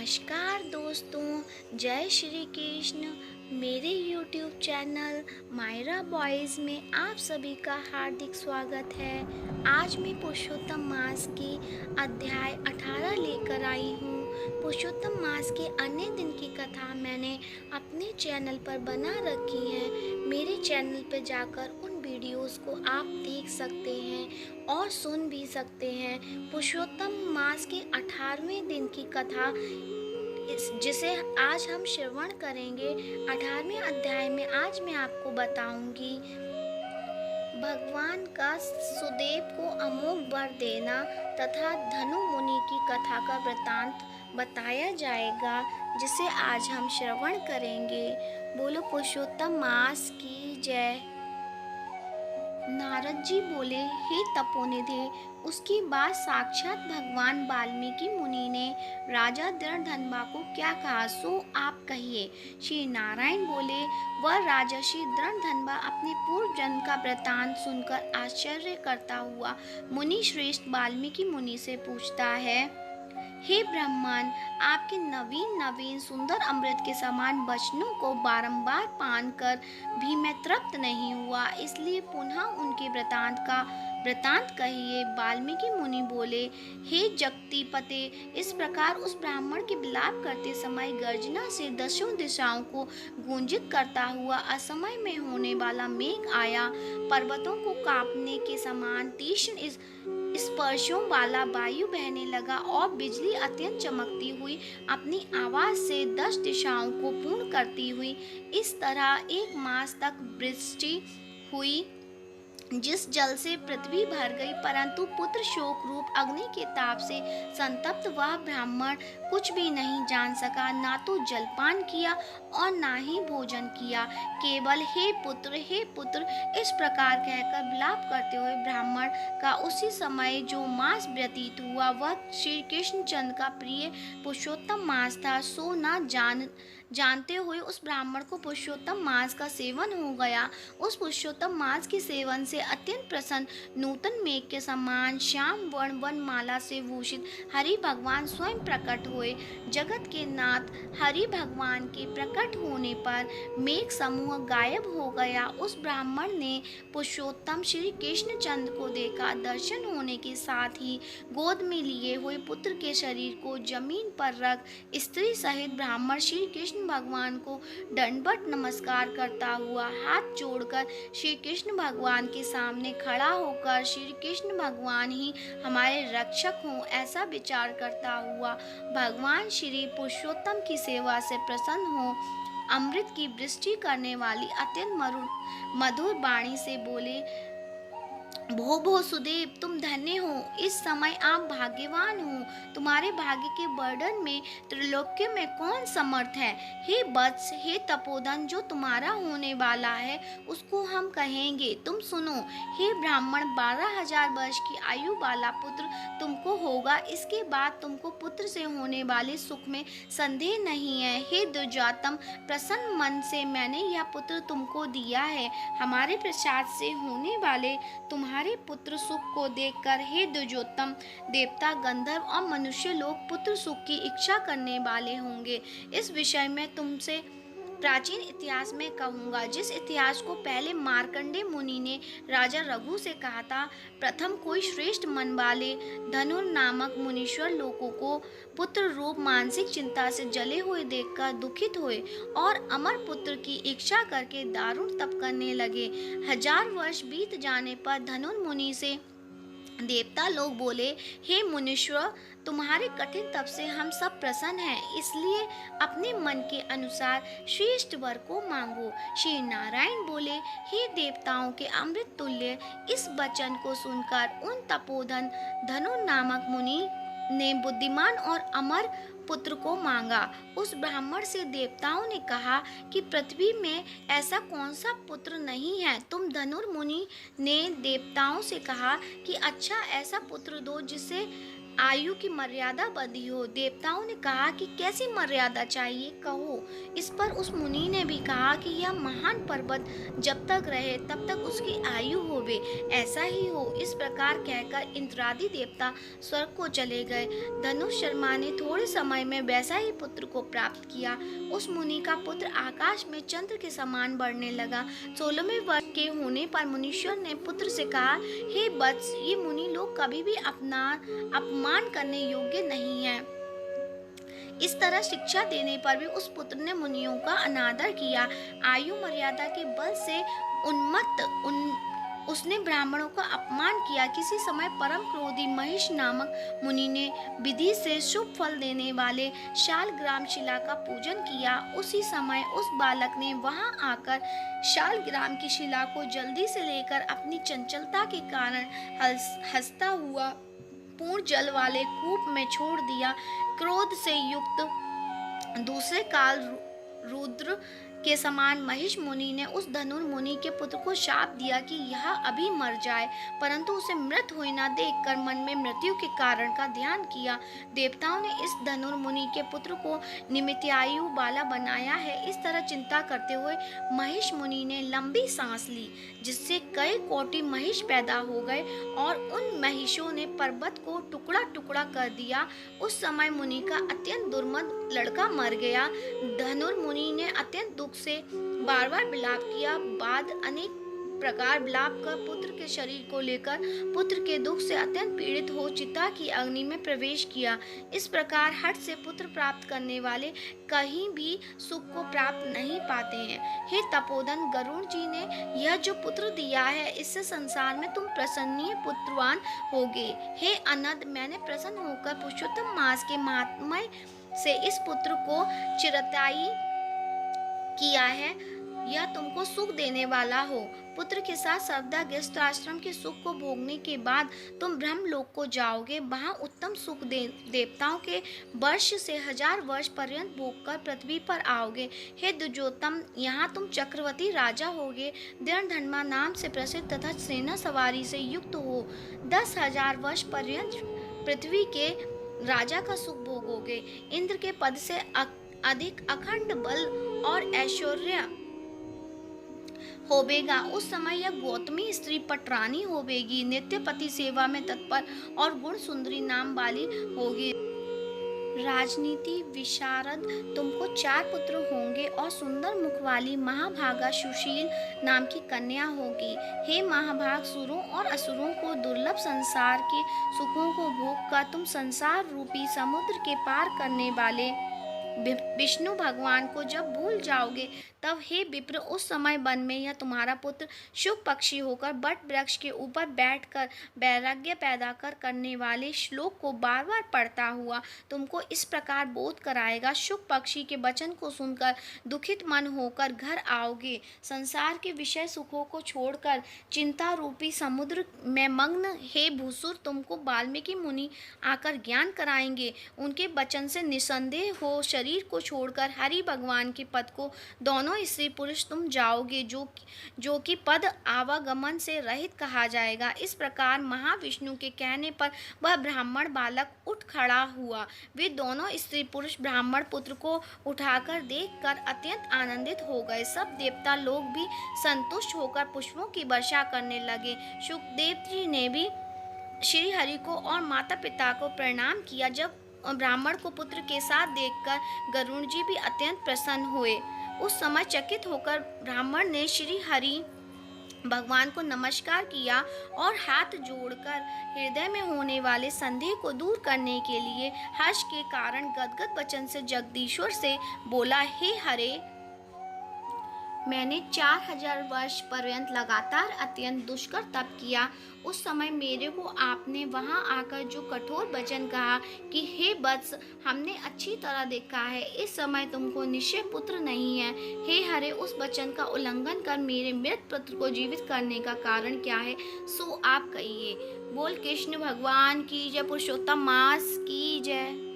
नमस्कार दोस्तों, जय श्री कृष्ण। मेरे YouTube चैनल मायरा बॉयज़ में आप सभी का हार्दिक स्वागत है। आज मैं पुरुषोत्तम मास की अध्याय 18 लेकर आई हूँ। पुरुषोत्तम मास के अन्य दिन की कथा मैंने अपने चैनल पर बना रखी है। मेरे चैनल पर जाकर उन वीडियोस को आप देख सकते हैं और सुन भी सकते हैं। पुरुषोत्तम मास के 18वें दिन की कथा जिसे आज हम श्रवण करेंगे। 18वें अध्याय में आज मैं आपको बताऊंगी भगवान का सुदेव को अमोघ वर देना तथा धनु मुनि की कथा का वृतांत बताया जाएगा, जिसे आज हम श्रवण करेंगे। बोलो पुरुषोत्तम मास की जय। नारद जी बोले, हे तपोनिधि, उसकी बात साक्षात भगवान वाल्मीकि मुनि ने राजा दृढ़धनबा को क्या कहा सो आप कहिए। श्री नारायण बोले, वह राजर्षि दृढ़धनबा अपने पूर्व जन्म का वृतांत सुनकर आश्चर्य करता हुआ मुनि श्रेष्ठ वाल्मीकि मुनि से पूछता है, हे ब्राह्मण, आपके नवीन नवीन सुंदर अमृत के समान वचनों को बारंबार पान कर भी मैं तृप्त नहीं हुआ, इसलिए पुनः उनके वृतांत कहिए। वाल्मीकि मुनि बोले, हे जगतीपते, इस प्रकार उस ब्राह्मण के विलाप करते समय गर्जना से दसों दिशाओं को गूंजित करता हुआ असमय में होने वाला मेघ आया, पर्वतों को कांपने के समान तीक्ष्ण स्पर्शों वाला वायु बहने लगा और बिजली अत्यंत चमकती हुई अपनी आवाज से 10 दिशाओं को पूर्ण करती हुई इस तरह 1 मास तक वृष्टि हुई, जिस जल से पृथ्वी भर गई, परंतु पुत्र शोक रूप अग्नि के ताप से संतप्त वह ब्राह्मण कुछ भी नहीं जान सका, ना तो जलपान किया और ना ही भोजन किया। केवल हे पुत्र इस प्रकार कहकर विलाप करते हुए ब्राह्मण का उसी समय जो मास व्यतीत हुआ वह श्री कृष्ण चंद्र का प्रिय पुरुषोत्तम मास था, सो न जानते हुए उस ब्राह्मण को पुरुषोत्तम मास का सेवन हो गया। उस पुरुषोत्तम मास के सेवन से अत्यंत प्रसन्न नूतन मेघ के समान श्याम वर्ण वनमाला से भूषित हरि भगवान स्वयं प्रकट हुए। जगत के नाथ हरि भगवान के प्रकट होने पर मेघ समूह गायब हो गया। उस ब्राह्मण ने पुरुषोत्तम श्री कृष्ण चंद्र को देखा। दर्शन होने के साथ ही गोद में लिए हुए पुत्र के शरीर को जमीन पर रख स्त्री सहित ब्राह्मण श्री कृष्ण भगवान को दंडवत नमस्कार करता हुआ हाथ जोड़कर श्री कृष्ण भगवान के सामने खड़ा होकर श्री कृष्ण भगवान ही हमारे रक्षक हों ऐसा विचार करता हुआ भगवान श्री पुरुषोत्तम की सेवा से प्रसन्न हो अमृत की वृष्टि करने वाली अत्यंत मधुर वाणी से बोले, भो सुदेव, तुम धन्य हो। इस समय आप भाग्यवान हो। तुम्हारे भाग्य के वर्णन में त्रिलोक्य में कौन समर्थ है। हे वत्स, हे तपोधन, जो तुम्हारा होने वाला है उसको हम कहेंगे, तुम सुनो। हे ब्राह्मण, 12,000 वर्ष की आयु वाला पुत्र तुमको होगा। इसके बाद तुमको पुत्र से होने वाले सुख में संदेह नहीं है। हे दुर्जातम, प्रसन्न मन से मैंने यह पुत्र तुमको दिया है। हमारे प्रसाद से होने वाले तुम्हारे पुत्र सुख को देखकर हे दुर्योत्तम, देवता, गंधर्व और मनुष्य लोग पुत्र सुख की इच्छा करने वाले होंगे। इस विषय में तुमसे प्राचीन इतिहास में कहूँगा, जिस इतिहास को पहले मार्कंडेय मुनि ने राजा रघु से कहा था। प्रथम कोई श्रेष्ठ मन वाले धनुर नामक मुनीश्वर लोगों को पुत्र रूप मानसिक चिंता से जले हुए देखकर दुखित हुए और अमर पुत्र की इच्छा करके दारुण तप करने लगे। 1000 वर्ष बीत जाने पर धनुर मुनि से देवता लोग बोले, हे मुनीश्वर, तुम्हारे कठिन तप से हम सब प्रसन्न हैं, इसलिए अपने मन के अनुसार श्रेष्ठ वर को मांगो। श्री नारायण बोले, हे देवताओं के अमृत तुल्य, इस वचन को सुनकर उन तपोधन धनु नामक मुनि ने बुद्धिमान और अमर पुत्र को मांगा। उस ब्राह्मण से देवताओं ने कहा कि पृथ्वी में ऐसा कौन सा पुत्र नहीं है। तुम धनुर्मुनि ने देवताओं से कहा कि अच्छा ऐसा पुत्र दो जिससे आयु की मर्यादा बंधी हो। देवताओं ने कहा कि कैसी मर्यादा चाहिए, कहो। इस पर उस मुनि ने भी कहा कि यह महान पर्वत जब तक रहे तब तक उसकी आयु होवे, ऐसा ही हो। इस प्रकार कहकर इंद्रादि देवता स्वर्ग को चले गए। धनुष शर्मा ने थोड़े समय में वैसा ही पुत्र को प्राप्त किया। उस मुनि का पुत्र आकाश में चंद्र के समान बढ़ने लगा। 16वें वर्ष के होने पर मुनीश्वर ने पुत्र से कहा, हे वत्स, ये मुनि लोग कभी भी अपना अपमान करने योग्य नहीं है। इस तरह शिक्षा देने पर भी उस पुत्र ने मुनियों का अनादर किया। आयु मर्यादा के बल से उसने ब्राह्मणों का अपमान किया। किसी समय परम क्रोधी महिष नामक मुनि ने विधि से शुभ फल देने वाले शालग्राम शिला का पूजन किया। उसी समय उस बालक ने वहां आकर शालग्राम की शिला को जल्दी से लेकर अपनी चंचलता के कारण हंसता हुआ पूर्ण जल वाले कूप में छोड़ दिया। क्रोध से युक्त दूसरे काल रुद्र के समान महिष मुनि ने उस धनुर्मुनि के पुत्र को शाप दिया कि यह अभी मर जाए, परंतु उसे मृत हुए न देखकर मन में मृत्यु के कारण का ध्यान किया। देवताओं ने इस धनुर्मुनि के पुत्र को निमित्तायु बाला बनाया है। इस तरह चिंता करते हुए महिष मुनि ने लंबी सांस ली, जिससे कई कोटि महिष पैदा हो गए और उन महिषों ने पर्वत को टुकड़ा टुकड़ा कर दिया। उस समय मुनि का अत्यंत दुर्मद लड़का मर गया। धनुर्मुनि ने अत्यंत दुख से बार बार विलाप किया। बाद अनेक प्रकार विलाप कर पुत्र के शरीर को लेकर पुत्र के दुख से अत्यंत पीड़ित हो चिता की अग्नि में प्रवेश किया। इस प्रकार हठ से पुत्र प्राप्त करने वाले कहीं भी सुख को प्राप्त नहीं पाते हैं। हे तपोधन, गरुड़ जी ने यह जो पुत्र दिया है, इससे संसार में तुम प्रसन्नीय पुत्रवान होगे। हे अनद, मैंने प्रसन्न होकर पुरुषोत्तम मास के महात्म्य से इस पुत्र को चिरताई किया है, यह तुमको सुख देने वाला हो। पुत्र के साथ सर्वदा गृहस्थ आश्रम के सुख को भोगने के बाद तुम ब्रह्मलोक को जाओगे। वहाँ उत्तम सुख देवताओं के वर्ष से 1000 वर्ष पर्यंत भोगकर पृथ्वी पर आओगे। हे द्विजोत्तम, यहाँ तुम चक्रवर्ती राजा होगे। दृढ़धन्मा नाम से प्रसिद्ध तथा सेना सवारी से युक्त हो 10,000 वर्ष पर्यंत पृथ्वी के राजा का सुख भोगोगे। इंद्र के पद से अधिक अखंड बल और ऐश्वर्य होवेगा। उस समय यह गौतमी स्त्री पटरानी होवेगी, नित्य पति सेवा में तत्पर और गुण सुंदरी नाम वाली होगी। राजनीति विशारद तुमको 4 पुत्र होंगे और सुंदर मुख वाली महाभागा सुशील नाम की कन्या होगी। हे महाभाग, सुरों और असुरों को दुर्लभ संसार के सुखों को भोग कर तुम संसार रूपी समुद्र के पार करने वाले विष्णु भगवान को जब भूल जाओगे, तब हे विप्र, उस समय वन में यह तुम्हारा पुत्र शुक पक्षी होकर बट वृक्ष के ऊपर बैठकर वैराग्य पैदा करने वाले श्लोक को बार बार पढ़ता हुआ तुमको इस प्रकार बोध कराएगा। शुक पक्षी के वचन को सुनकर दुखित मन होकर घर आओगे। संसार के विषय सुखों को छोड़कर चिंता रूपी समुद्र में मग्न हे भूसुर, तुमको वाल्मीकि मुनि आकर ज्ञान कराएंगे। उनके वचन से निसंदेह हो शरीर को छोड़कर हरि भगवान के पद को दोनों स्त्री पुरुष तुम जाओगे, जो कि पद आवागमन से रहित कहा जाएगा। इस प्रकार महाविष्णु के कहने पर वह ब्राह्मण बालक उठ खड़ा हुआ। वे दोनों स्त्री पुरुष ब्राह्मण पुत्र को उठाकर देखकर अत्यंत आनंदित हो गए। सब देवता लोग भी संतुष्ट होकर पुष्पों की वर्षा करने लगे। शुकदेव जी ने भी श्री हरि को और माता पिता को प्रणाम किया। जब ब्राह्मण को पुत्र के साथ देखकर गरुड़ जी भी अत्यंत प्रसन्न हुए। उस समय चकित होकर ब्राह्मण ने श्री हरि भगवान को नमस्कार किया और हाथ जोड़कर हृदय में होने वाले संदेह को दूर करने के लिए हर्ष के कारण गदगद वचन से जगदीश्वर से बोला, हे हरे, मैंने 4000 वर्ष पर्यंत लगातार अत्यंत दुष्कर तप किया। उस समय मेरे को आपने वहां आकर जो कठोर वचन कहा कि हे वत्स, हमने अच्छी तरह देखा है, इस समय तुमको निश्चय पुत्र नहीं है। हे हरे, उस वचन का उल्लंघन कर मेरे मृत पुत्र को जीवित करने का कारण क्या है, सो आप कहिए। बोल कृष्ण भगवान की जय, पुरुषोत्तम मास की जय।